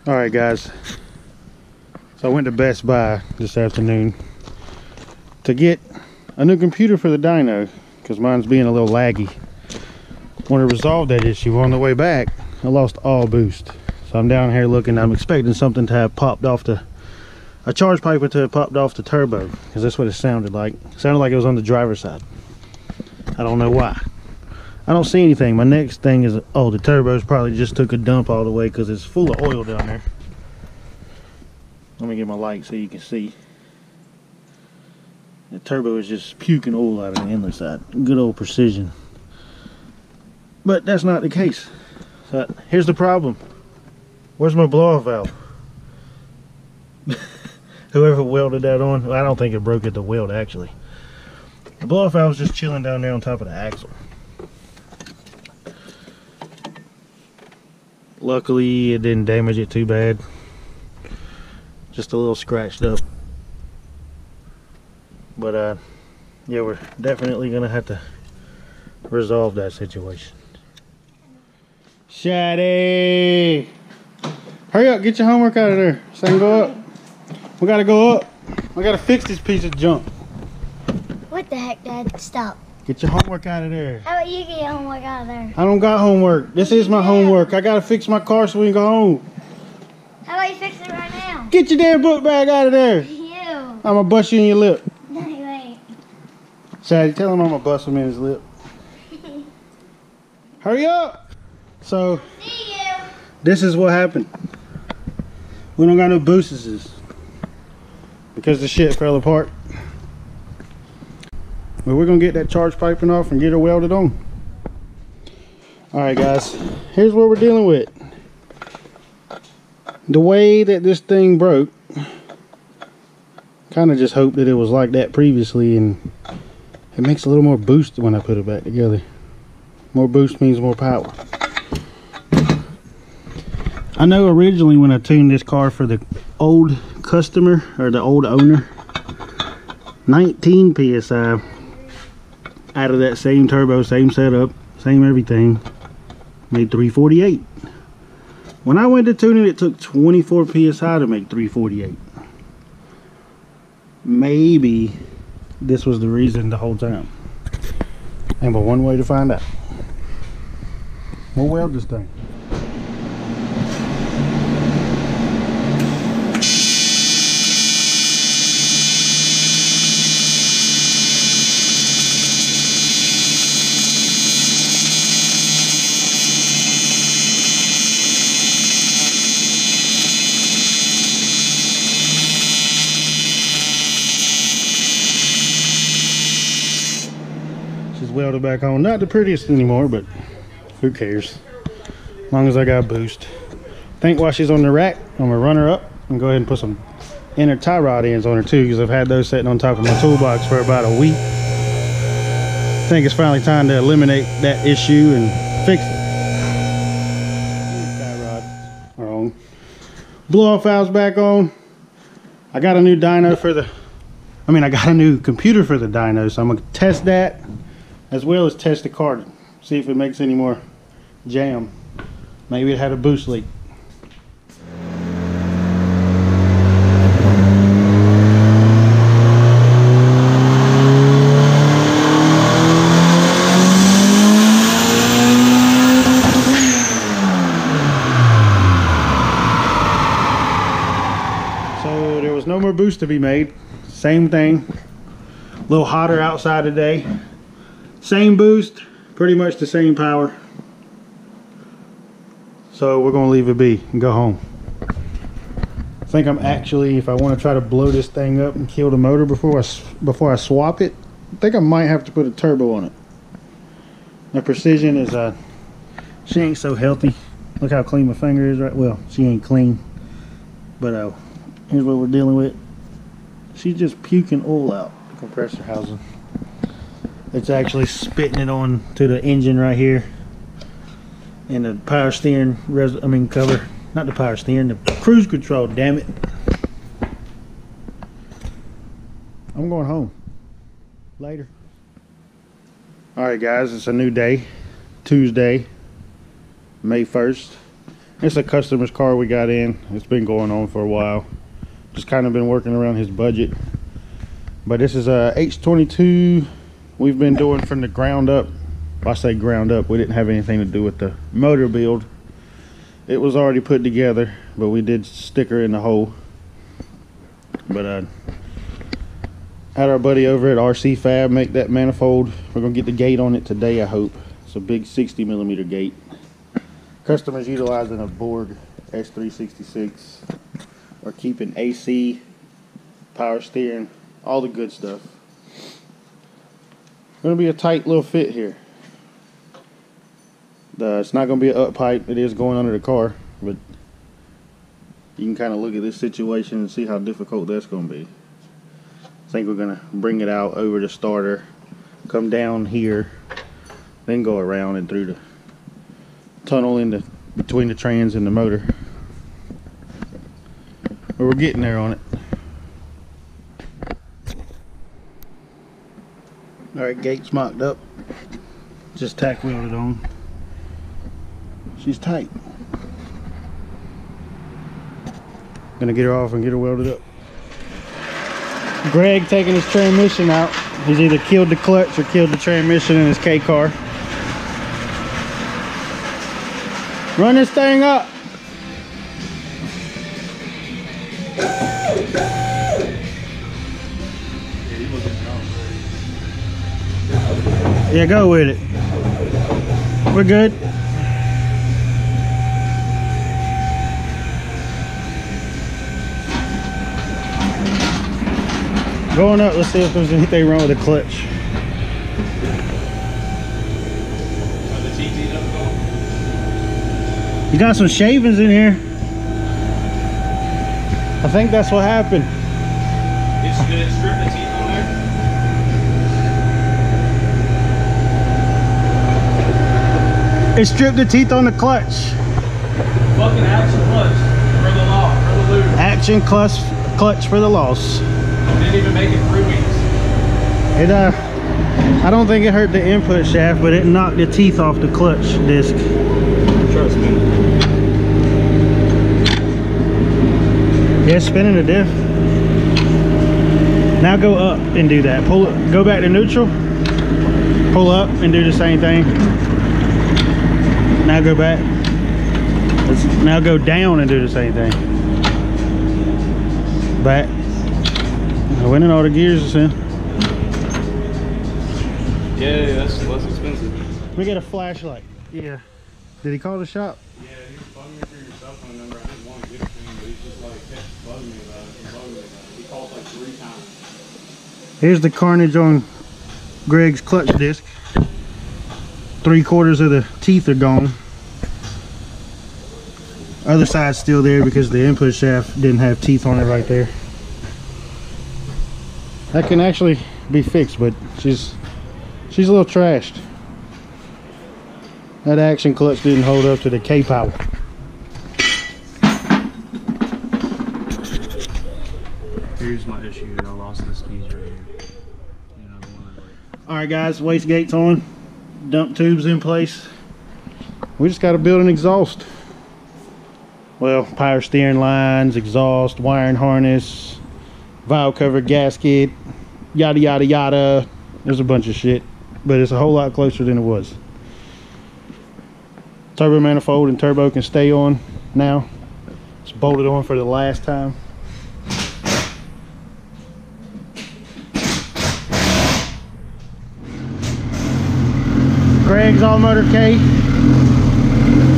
Alright guys, so I went to Best Buy this afternoon to get a new computer for the dyno because mine's being a little laggy. Want to resolve that issue. On the way back I lost all boost, so I'm down here looking. I'm expecting something to have popped off a charge pipe to have popped off the turbo, because that's what it sounded like. It sounded like it was on the driver's side. I don't know why. I don't see anything. My next thing is, oh, the turbo's probably just took a dump all the way because it's full of oil down there. Let me get my light so you can see. The turbo is just puking oil out of the inlet side. Good old precision. But that's not the case. So here's the problem. Where's my blow-off valve? Whoever welded that on, well, I don't think it broke at the weld actually. The blow-off valve was just chilling down there on top of the axle. Luckily it didn't damage it too bad. Just a little scratched up. But yeah, we're definitely gonna have to resolve that situation. Shady! Hurry up, get your homework out of there so I can go up. We gotta go up. I gotta fix this piece of junk. What the heck, Dad? Stop. Get your homework out of there. How about you get your homework out of there? I don't got homework. This is my homework. I gotta fix my car so we can go home. How about you fix it right now? Get your damn book bag out of there. You. I'm gonna bust you in your lip. No, you ain't. Shady, tell him I'm gonna bust him in his lip. Hurry up! So, See you. this is what happened. We don't got no boosters because the shit fell apart. But we're gonna get that charge piping off and get her welded on. Alright guys, here's what we're dealing with. The way that this thing broke, kind of just hoped that it was like that previously, and it makes a little more boost when I put it back together. More boost means more power. I know originally when I tuned this car for the old customer, or the old owner, 19 PSI out of that same turbo, same setup, same everything, made 348. When I went to tune it, it took 24 PSI to make 348. Maybe this was the reason the whole time. And but one way to find out. We'll weld this thing. Welded back on. Not the prettiest anymore, but who cares? As long as I got a boost. I think while she's on the rack, I'm gonna run her up and go ahead and put some inner tie rod ends on her too, because I've had those sitting on top of my toolbox for about a week. I think it's finally time to eliminate that issue and fix it. Tie rods are on. Blow off valves back on. I got a new dyno for the, I got a new computer for the dyno, so I'm gonna test that, as well as test the car, see if it makes any more jam. Maybe it had a boost leak. So there was no more boost to be made. Same thing, a little hotter outside today. Same boost, pretty much the same power. So we're gonna leave it be and go home. I think I'm actually, if I want to try to blow this thing up and kill the motor before I swap it, I think I might have to put a turbo on it. The precision is she ain't so healthy. Look how clean my finger is, right? Well, she ain't clean, but here's what we're dealing with. She's just puking oil out the compressor housing. It's actually spitting it on to the engine right here, and the power steering cover, not the power steering, the cruise control. Damn it! I'm going home. Later. All right, guys, it's a new day, Tuesday, May 1st. It's a customer's car we got in. It's been going on for a while. Just kind of been working around his budget. But this is a H22 we've been doing from the ground up. If I say ground up, we didn't have anything to do with the motor build. It was already put together, but we did sticker in the hole. But had our buddy over at RC Fab make that manifold. We're gonna get the gate on it today, I hope. It's a big 60mm gate. Customers utilizing a Borg S366 or keeping AC, power steering, all the good stuff. Gonna be a tight little fit here. It's not gonna be an up pipe. It is going under the car, but you can kind of look at this situation and see how difficult that's gonna be. I think we're gonna bring it out over the starter, come down here, then go around and through the tunnel in between the trans and the motor. But we're getting there on it. Alright, gate's mocked up. Just tack welded on. She's tight. Gonna get her off and get her welded up. Greg taking his transmission out. He's either killed the clutch or killed the transmission in his K car. Run this thing up. Yeah, go with it. We're good. Going up, let's see if there's anything wrong with the clutch. You got some shavings in here. I think that's what happened. Did it strip the teeth on there? It stripped the teeth on the clutch. Fucking action clutch for the law, for the loser. Action clutch for the loss. Didn't even make it 3 weeks. It I don't think it hurt the input shaft, but it knocked the teeth off the clutch disc. Trust me. Yeah, spinning the diff. Now go up and do that. Pull it, go back to neutral. Pull up and do the same thing. Now go back. Now go down and do the same thing. Back. I went in all the gears is in. Yeah, that's less expensive. We get a flashlight. Yeah. Did he call the shop? Yeah, he was bugging me for your cell phone number. I didn't want to give it to him, but he's just like kept bugging me about it and bugging me about it. He called like 3 times. Here's the carnage on Greg's clutch disc. 3/4 of the teeth are gone. Other side's still there because the input shaft didn't have teeth on it right there. That can actually be fixed, but she's a little trashed. That action clutch didn't hold up to the K-power. Here's my issue. I lost this piece right here. You know, the one that like... Alright guys, waste gate's on. Dump tubes in place. We just got to build an exhaust. Well, power steering lines, exhaust, wiring harness, valve cover gasket, yada yada yada. There's a bunch of shit, but it's a whole lot closer than it was. Turbo manifold and turbo can stay on now. It's bolted on for the last time. Greg's All Motor K.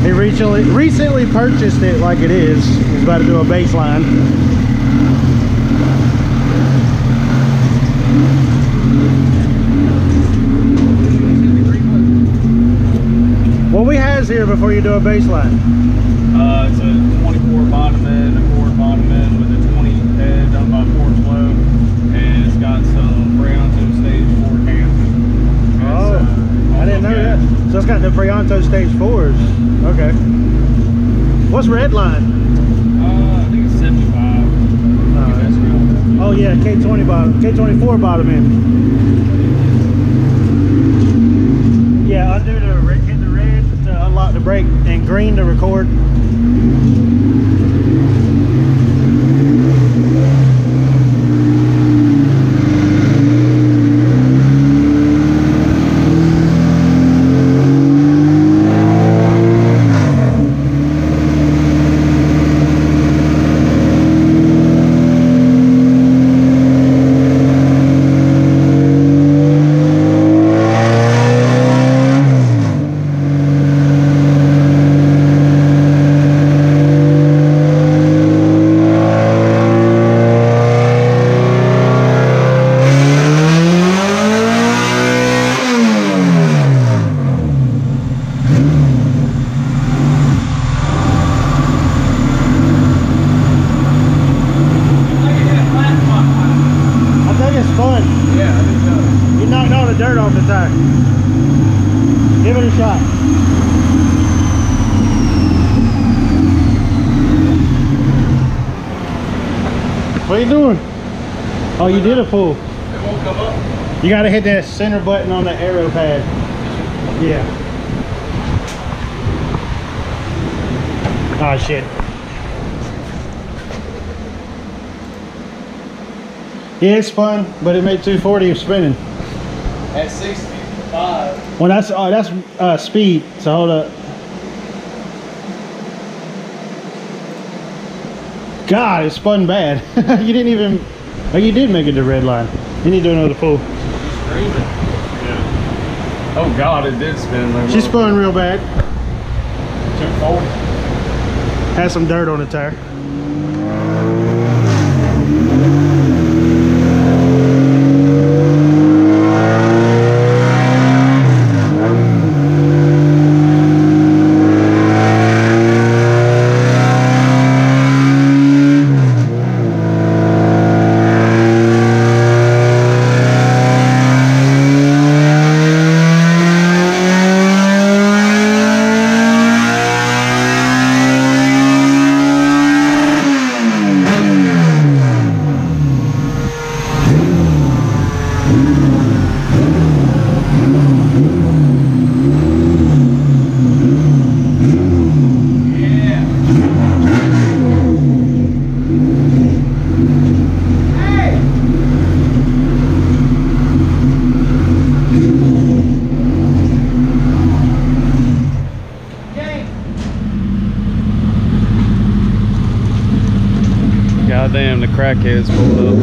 He recently purchased it like it is. He's about to do a baseline. What we has here before you do a baseline? It's a 24 bottom end, a 4 bottom end with a 20 head done by Ford Flow, and it's got some Brianto Stage 4 cams. Oh, I didn't know that. So it's got the Brianto Stage 4s. Okay. What's red line? I think it's 75. Oh yeah, K20 bottom, K24 bottom end. Yeah, undo the hit the red to unlock the brake and green to record. Dirt off the tire. Give it a shot. What are you doing? Oh, you did a pull. It won't come up. You gotta hit that center button on the arrow pad. Yeah. Oh shit. Yeah, it's fun, but it made 240 of spinning. At 65. Well, that's speed. So hold up. God, it spun bad. You didn't even. Oh, you did make it to red line. You need to do another pull. Screaming. Yeah. Oh God, it did spin. Like She spun real bad. 240. Has some dirt on the tire. Goddamn, the crackheads pulled up.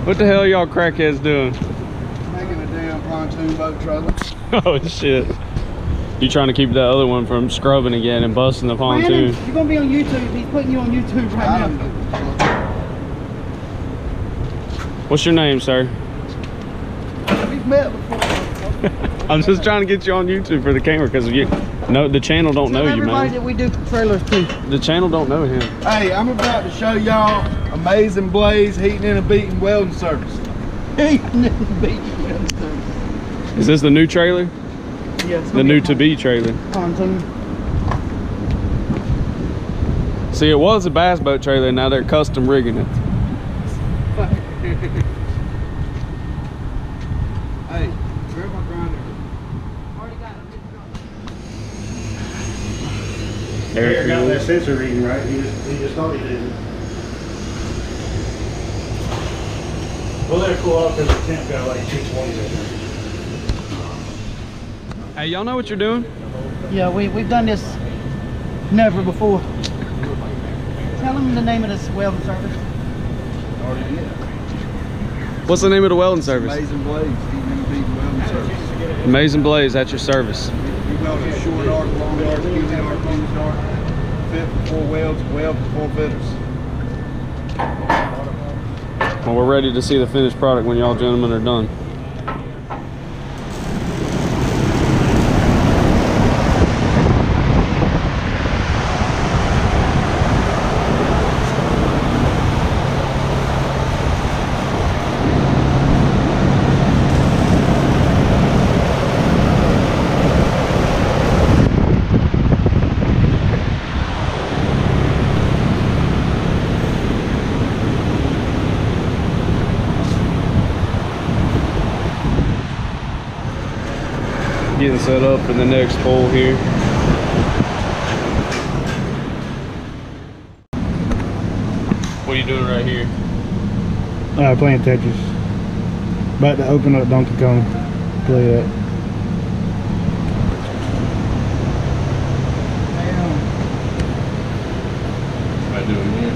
What the hell y'all crackheads doing? Making a damn pontoon boat trailer. Oh shit. You trying to keep that other one from scrubbing again and busting the pontoon? Brandon, you're gonna be on YouTube. He's putting you on YouTube right now. What's your name, sir? We've met before. I'm just trying to get you on YouTube for the camera because the channel don't know you, everybody man. that we do trailers to. The channel don't know him. Hey, I'm about to show y'all Amazing Blaze heating and a beating welding service. Heating and a beating welding service. Is this the new trailer? Yeah, it's The new to be trailer. pontoon. See, it was a bass boat trailer, now they're custom rigging it. Hey, where's my grinder? Already got it. Eric got that sensor reading right. He just thought he did. Well, they're cool off because the temp got like 220 right there. Hey, y'all know what you're doing? Yeah, we've done this never before. Tell them the name of this welding service. What's the name of the welding service? Amazing Blaze heating and a beating welding service. Amazing Blaze at your service. You weld a short arc, long arc, fused arc, fused arc, fit for 4 welds, weld for 4 fitters. Well, we're ready to see the finished product when y'all gentlemen are done. Getting set up for the next pole here. What are you doing right here? Playing Tetris. About to open up Donkey Kong. Play that. What am I doing here?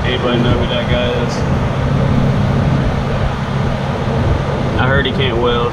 Anybody know who that guy is? I heard he can't weld.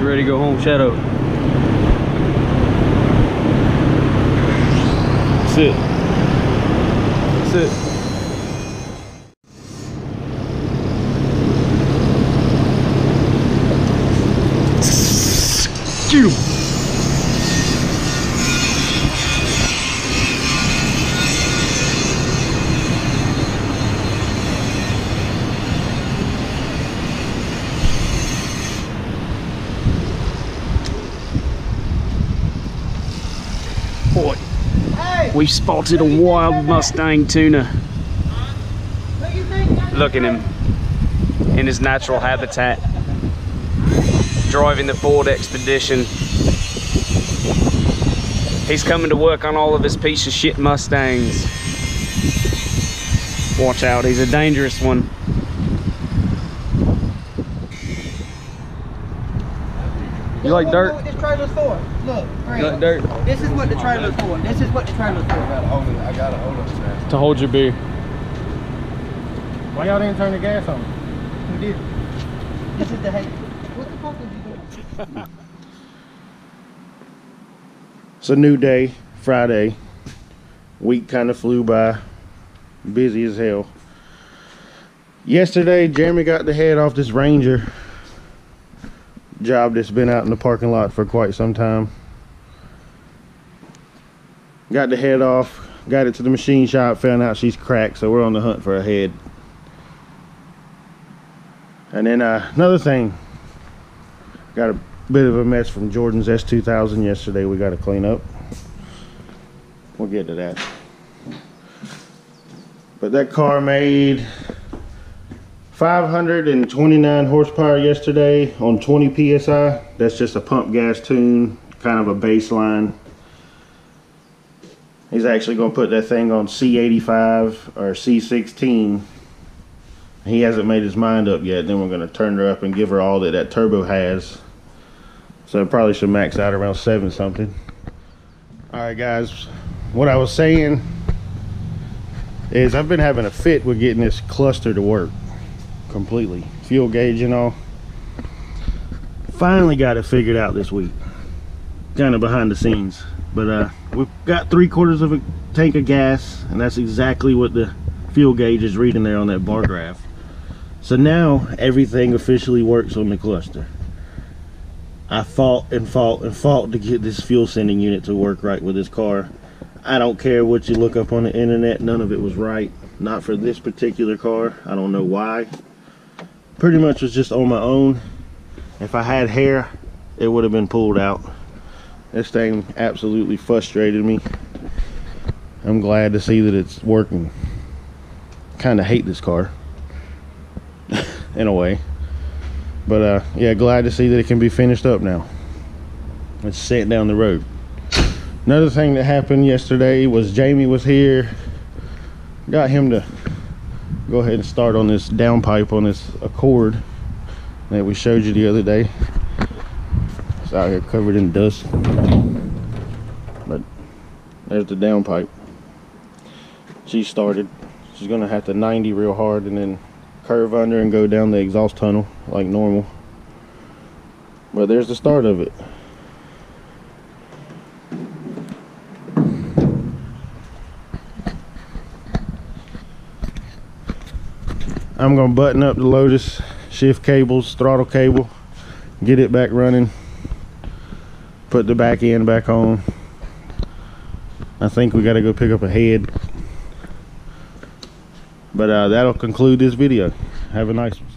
Ready to go home, Shadow? Sit. Sit. Skew. Boy, we've spotted a wild Mustang tuna. Look at him in his natural habitat, driving the Ford Expedition. He's coming to work on all of his piece of shit Mustangs. Watch out, he's a dangerous one. You like dirt? What this trailer's for? Look, You like dirt? this is what the trailer's for. This is what the trailer's for. I got to hold it, man. To hold your beer. Why y'all didn't turn the gas on? Who did? This is the hay. What the fuck is you doing? It's a new day, Friday. Week kind of flew by. Busy as hell. Yesterday, Jeremy got the head off this Ranger job that's been out in the parking lot for quite some time. Got the head off, got it to the machine shop, found out she's cracked, so we're on the hunt for a head. And then another thing, got a bit of a mess from Jordan's S2000 yesterday we got to clean up. We'll get to that. But that car made 529 horsepower yesterday on 20 psi. That's just a pump gas tune, kind of a baseline. He's actually going to put that thing on C85 or C16. He hasn't made his mind up yet. Then we're going to turn her up and give her all that that turbo has. So it probably should max out around 7 something. Alright guys, what I was saying is I've been having a fit with getting this cluster to work completely. Fuel gauge and all. Finally got it figured out this week. Kind of behind the scenes. But we've got 3/4 of a tank of gas, and that's exactly what the fuel gauge is reading there on that bar graph. So now everything officially works on the cluster. I fought to get this fuel sending unit to work right with this car. I don't care what you look up on the internet, none of it was right. Not for this particular car. I don't know why. Pretty much was just on my own. If I had hair, it would have been pulled out. This thing absolutely frustrated me. I'm glad to see that it's working. Kind of hate this car in a way, but yeah, glad to see that it can be finished up now. It's set down the road. Another thing that happened yesterday was Jamie was here. Got him to go ahead and start on this downpipe on this Accord that we showed you the other day. It's out here covered in dust, but there's the downpipe. She started. She's gonna have to 90 real hard and then curve under and go down the exhaust tunnel like normal. But there's the start of it. I'm gonna button up the Lotus shift cables, throttle cable, get it back running, put the back end back on. I think we gotta go pick up a head. But that'll conclude this video. Have a nice one.